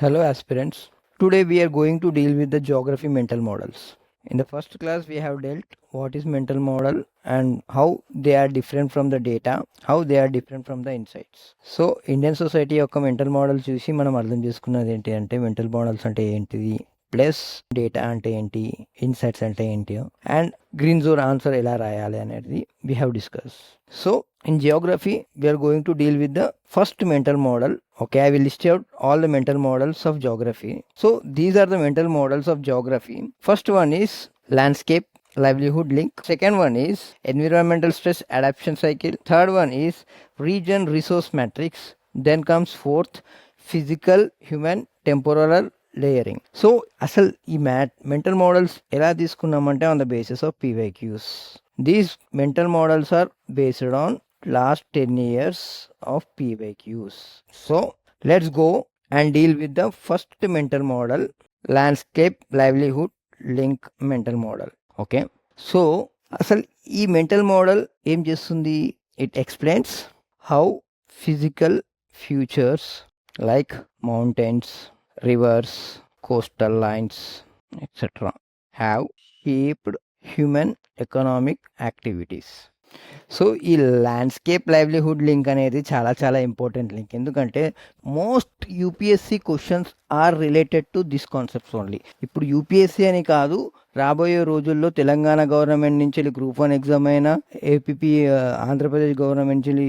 Hello aspirants. Today we are going to deal with the geography mental models. In the first class we have dealt what is mental model and how they are different from the data, how they are different from the insights. So Indian society యొక్క mental model చూసి మనం అర్థం చేసుకున్నది ఏంటి అంటే mental models అంటే ఏంటిది, plus data అంటే ఏంటి, ఇన్సైట్స్ అంటే ఏంటి, అండ్ గ్రీన్ జోన్ ఆన్సర్ ఎలా రాయాలి అనేది we have discussed. So in geography we are going to deal with the first mental model. Okay, I will list out all the mental models of geography. So these are the mental models of geography. First one is landscape livelihood link. Second one is environmental stress adaptation cycle. Third one is region resource matrix. Then comes fourth physical human temporal layering. So అసలు ఈ mental models ఎలా తీసుకున్నామంటే on the basis of PYQs. These mental models are based on last 10 years of PYQs. So let's go and deal with the first mental model, landscape livelihood link mental model. Okay, so అసలు ఈ mental model ఏం చేస్తుంది? It explains how physical features like mountains, rivers, coastal lines, etc. have shaped human economic activities. So ఈ landscape livelihood link అనేది చాలా చాలా important link. ఎందుకంటే most UPSC questions are related to this concepts only. ఇప్పుడు UPSC అని కాదు, రాబోయే రోజుల్లో తెలంగాణ గవర్నమెంట్ నుంచి గ్రూప్ 1 ఎగ్జామ్ అయినా, ఏపీ ఆంధ్రప్రదేశ్ గవర్నమెంట్ నుంచి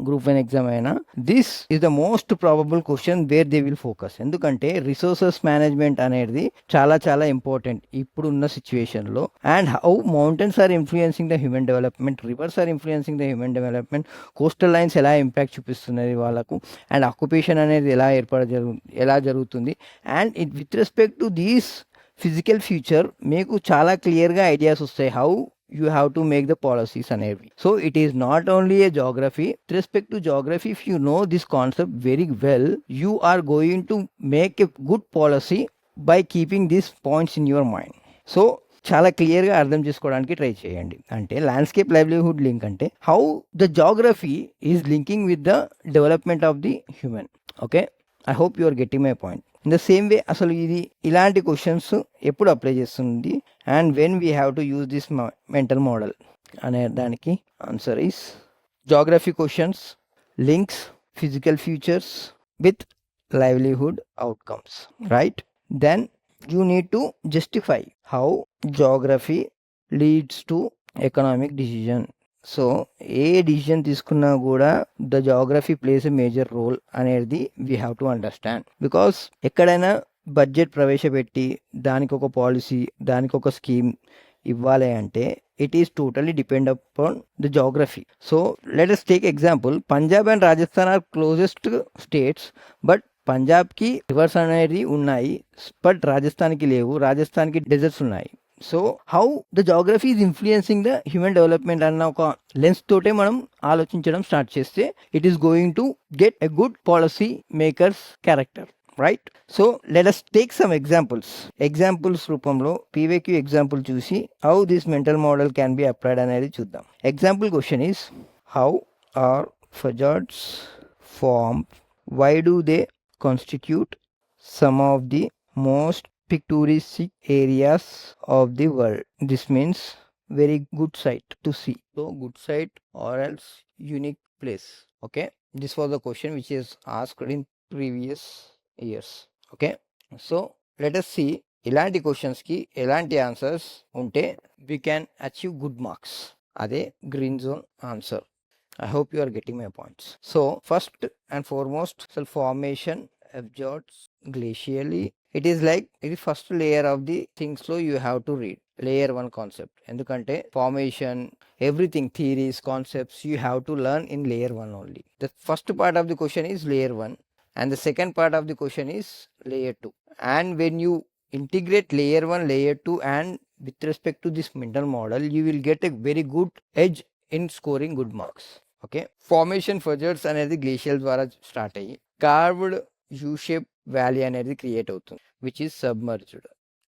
గ్రూప్ 1 ఎగ్జామ్ అయినా, this is the most probable question where they will focus. ఎందుకంటే రిసోర్సెస్ మేనేజ్మెంట్ అనేది చాలా చాలా ఇంపార్టెంట్ ఇప్పుడున్న సిచ్యువేషన్లో. And how mountains are influencing the human development, rivers are influencing the human development, coastal lines ఎలా impact చూపిస్తున్నది వాళ్ళకు, అండ్ ఆక్యుపేషన్ అనేది ఎలా జరుగుతుంది. And it with respect to these physical feature మీకు చాలా క్లియర్గా ఐడియాస్ వస్తాయి how you have to make the policies and everything. So it is not only a geography. With respect to geography, if you know this concept very well, you are going to make a good policy by keeping these points in your mind. So చాలా క్లియర్గా అర్థం చేసుకోవడానికి try చేయండి. అంటే landscape livelihood link అంటే how the geography is linking with the development of the human. Okay, I hope you are getting my point. In the same way అసలు ఇది ఇలాంటి క్వశ్చన్స్ ఎప్పుడు అప్లై చేస్తుంది and when we have to use this mental model అనే దానికి answer is geography questions links physical features with livelihood outcomes, right? Then you need to justify how geography leads to economic decision. So ఏ decision తీసుకున్నా కూడా the geography plays a major role అనేది we have to understand. Because ఎక్కడైనా budget ప్రవేశపెట్టి దానికి ఒక policy, దానికి ఒక స్కీమ్ ఇవ్వాలి అంటే it is totally depend upon the geography. So let us take example, Punjab and Rajasthan are closest states, but పంజాబ్కి రివర్స్ అనేది ఉన్నాయి, బట్ రాజస్థాన్కి లేవు. రాజస్థాన్కి డెజర్ట్స్ ఉన్నాయి. So how the geography is influencing the human development అన్న ఒక లెన్స్ తోటే మనం ఆలోచించడం స్టార్ట్ చేస్తే it is going to get a good policy makers character, right? So let us take some examples రూపంలో PYQ ఎగ్జాంపుల్ చూసి how this mental model can be applied అనేది చూద్దాం. Example question is how are fjords form, why do they constitute some of the most picturesque areas of the world? This means very good sight to see. So good sight or else unique place. Okay, this was the question which is asked in previous years. Okay, so let us see ఇలాంటి questions కి ఎలాంటి answers ఉంటే we can achieve good marks. అదే green zone answer. I hope you are getting my points. So first and foremost, formation absorbs glacially. It is like it is first layer of the things so you have to read layer 1 concept. ఎందుకంటే formation, everything, theories, concepts you have to learn in layer 1 only. The first part of the question is layer 1 and the second part of the question is layer 2. And when you integrate layer 1, layer 2 and with respect to this mental model, you will get a very good edge in scoring good marks. Okay, formation fjords అనేది glacial ద్వారా start అయ్యి carved U shape valley అనేది create అవుతుంది which is submerged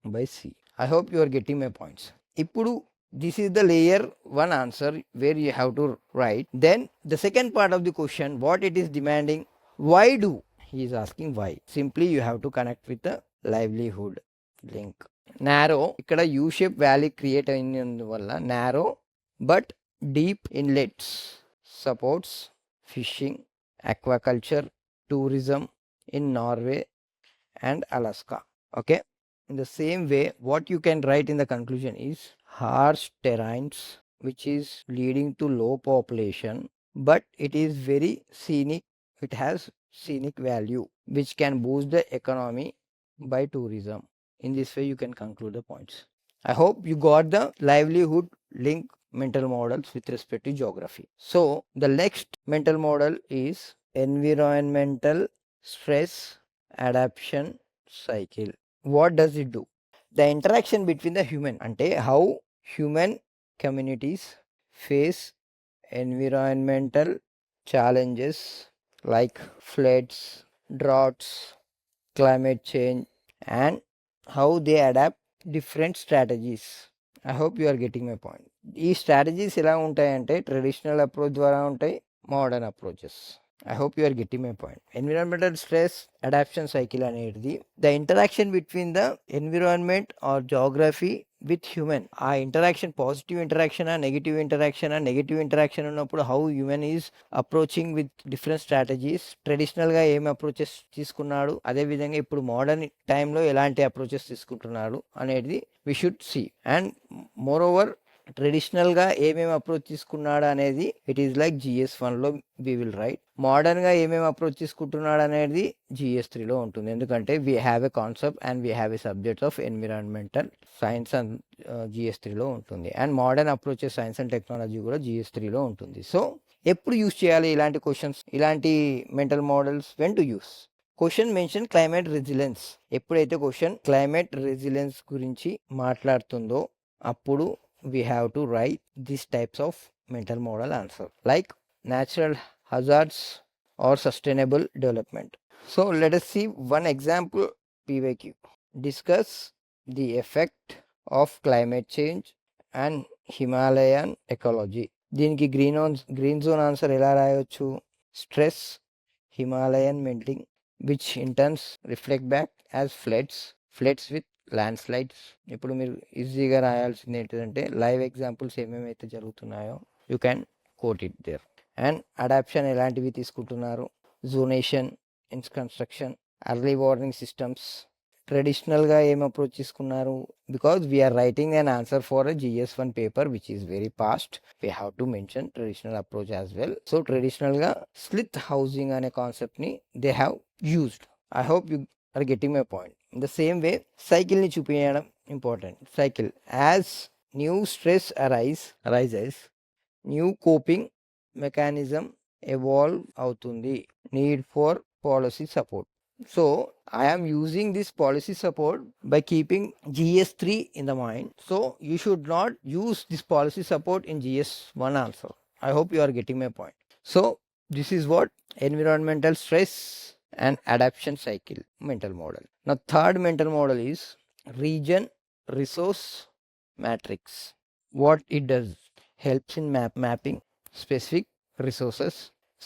by sea. I hope you are getting my points. ఇప్పుడు this is the layer 1 answer where you have to write. Then the second part of the question what it is demanding, why do he is asking why. Simply you have to connect with the livelihood link. Narrow, ఇక్కడ U shape valley create అయినందువల్ల narrow but deep inlets supports fishing, aquaculture, tourism in Norway and Alaska. Okay, in the same way, what you can write in the conclusion is harsh terrains which is leading to low population, but it is very scenic. It has scenic value which can boost the economy by tourism. In this way you can conclude the points. I hope you got the livelihood link mental models with respect to geography. So the next mental model is environmental stress adaptation cycle. What does it do? The interaction between the human, ante how human communities face environmental challenges like floods, droughts, climate change, and how they adapt different strategies. I hope you are getting my point. ఈ strategies ఎలా ఉంటాయంటే traditional approach ద్వారా ఉంటాయి, modern approaches. I hope you are getting my point. Environmental stress adaptation cycle అనేది the interaction between the environment or geography with human. ఆ interaction positive interaction negative interaction ఉన్నప్పుడు how human is approaching with different strategies. ట్రెడిషనల్గా ఏమి approaches తీసుకున్నాడు, అదేవిధంగా ఇప్పుడు modern టైంలో ఎలాంటి అప్రోచెస్ తీసుకుంటున్నాడు అనేది we should see. And moreover ట్రెడిషనల్గా ఏమేమి అప్రోచ్ తీసుకున్నాడు అనేది ఇట్ ఈస్ లైక్ GS1లో వి విల్ రైట్. మోడర్న్గా ఏమేమి అప్రోచ్ తీసుకుంటున్నాడు అనేది GS3లో ఉంటుంది. ఎందుకంటే we have a concept and we have a subject of environmental science and GS3లో ఉంటుంది. And modern approaches science and technology కూడా GS3లో ఉంటుంది. సో ఎప్పుడు యూస్ చేయాలి ఇలాంటి క్వశ్చన్స్, ఇలాంటి mental models? When to use? Question mention climate resilience. ఎప్పుడైతే క్వశ్చన్ క్లైమేట్ రెసిలెన్స్ గురించి మాట్లాడుతుందో అప్పుడు we have to write these types of mental model answer like natural hazards or sustainable development. So let us see one example PYQ. Discuss the effect of climate change and Himalayan ecology. దీనికి green zone answer ఎలా రాయొచ్చు? Stress Himalayan melting which in turns reflect back as floods with landslides. ఇప్పుడు మీరు ఈజీగా రాయాల్సింది ఏంటంటే live examples ఏమేమైతే జరుగుతున్నాయో you can quote it there. And adaption ఎలాంటివి తీసుకుంటున్నారు? Zonation in construction, early warning systems. ట్రెడిషనల్గా ఏం అప్రోచ్ తీసుకున్నారు? Because we are writing an answer for a GS1 paper which is very fast, we have to mention traditional approach as well. So ట్రెడిషనల్గా stilt housing అనే కాన్సెప్ట్ని they have used. I hope you are getting my point. In the same way, cycle ni చూపించడం important. Cycle, as new stress arises, new coping mechanism evolve అవుతుంది. Need for policy support. So I am using this policy support by keeping GS3 in the mind. So you should not use this policy support in GS1 also. I hope you are getting my point. So this is what environmental stress and adaptation cycle mental model. Now third mental model is region resource matrix. What it does? Helps in mapping specific resources,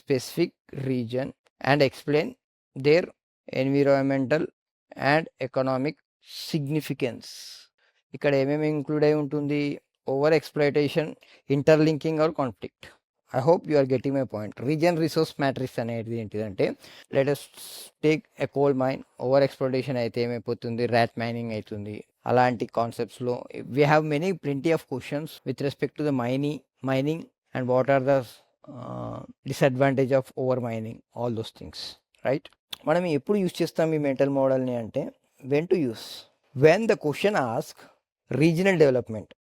specific region, and explain their environmental and economic significance. ఇక్కడ ఏమేమి include అయి ఉంటుంది? Over exploitation, interlinking or conflict. I hope you are getting my point. Region resource matrix అనేది ఏంటిదంటే let us take a coal mine. Over exploitation అయితే ఏమైపోతుంది? Rat mining అవుతుంది. అలాంటి కాన్సెప్ట్స్లో we have plenty of questions with respect to the mining and what are the disadvantage of over mining, all those things, right? మనం ఎప్పుడు use చేస్తాం ఈ mental మోడల్ని అంటే when to use? When the question ask regional development.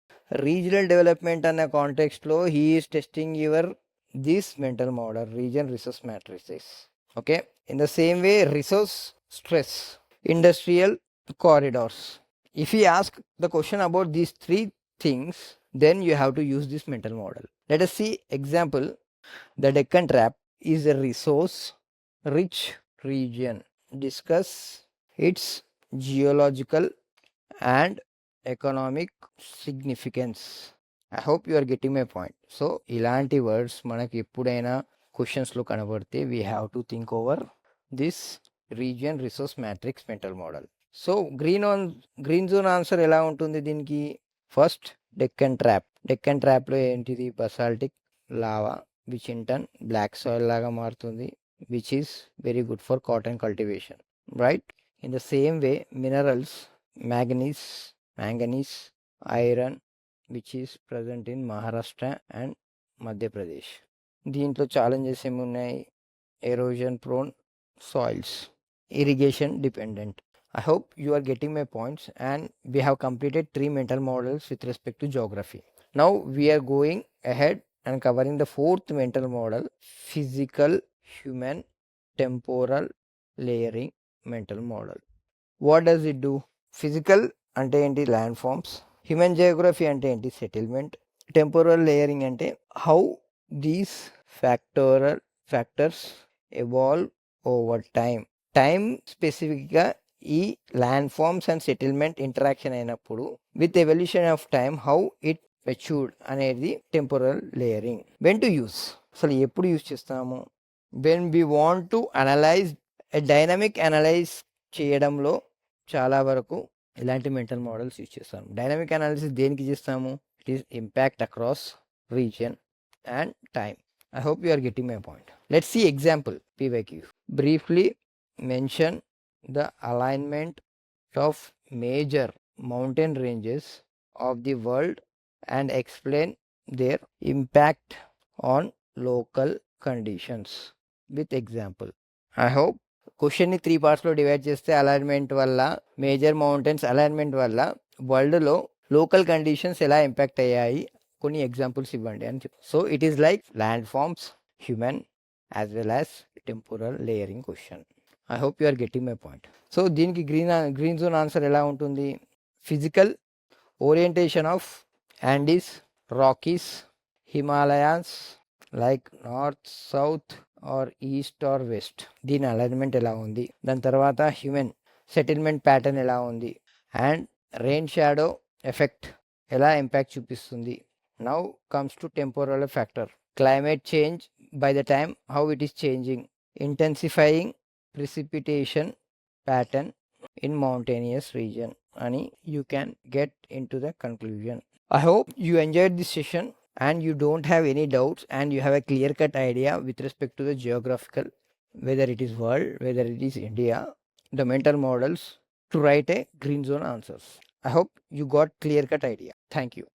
Regional development అన్న కాంటెక్స్ట్లో he is testing your this mental model region resource matrices. Okay, in the same way resource stress, industrial corridors. If he asks the question about these three things, then you have to use this mental model. Let us see example. The Deccan Trap is a resource rich region. Discuss its geological and economic significance. I hope you are getting my point. So ఇలాంటి words మనకి ఎప్పుడైనా క్వశ్చన్స్లో కనబడితే we have to think over this region resource matrix mental model. So green zone answer ఎలా ఉంటుంది దీనికి? First Deccan ట్రాప్లో ఏంటిది? Basaltic lava which in turn black soil లాగా మారుతుంది, which is very good for cotton cultivation, right? In the same way minerals manganese, iron which is present in Maharashtra and Madhya Pradesh. దీంట్లో challenges ఏమున్నాయి? Erosion prone soils, irrigation dependent. I hope you are getting my points, and we have completed 3 mental models with respect to geography. Now we are going ahead and covering the 4th mental model, physical, human, temporal layering mental model. What does it do? Physical అంటే ఏంటి? Land forms. Human geography అంటే ఏంటి? Settlement. Temporal layering అంటే how these factors evolve over time స్పెసిఫిక్గా ఈ land forms and settlement interaction అయినప్పుడు with evolution of time how it matured అనేది temporal layering. When to use, అసలు ఎప్పుడు యూస్ చేస్తాము? When we want to analyse dynamic analyse చేయడంలో చాలా వరకు ఇలాంటి మెంటల్ మోడల్స్ యూజ్ చేస్తాము. డైనమిక్ అనాలిసిస్ దేనికి చేస్తాము? It is impact across region and time. I hope you are getting my point. Let's see example PYQ. Briefly mention the alignment of major mountain ranges of the world and explain their impact on local conditions with example. I hope question ని 3 parts లో divide చేస్తే alignment వల్ల, major mountains alignment వల్ల world లో local conditions ఎలా impact అయ్యాయి, కొన్ని examples ఇవ్వండి అని చెప్పి. So it is like land forms, human as well as temporal layering question. I hope you are getting my point. So దీనికి గ్రీన్ జోన్ ఆన్సర్ ఎలా ఉంటుంది? Physical orientation of Andes, Rockies, Himalayas like north, south or east or west, దీని alignment ఎలా ఉంది? దాని తర్వాత human settlement pattern ఎలా ఉంది? అండ్ రెయిన్ షాడో ఎఫెక్ట్ ఎలా ఇంపాక్ట్ చూపిస్తుంది? Now comes to temporal factor, climate change by the time how it is changing, intensifying precipitation pattern in mountainous region అని you can get into the conclusion. I hope you enjoyed this session and you don't have any doubts and you have a clear cut idea with respect to the geographical, whether it is world, whether it is India, the mental models to write a green zone answers. I hope you got clear cut idea. Thank you.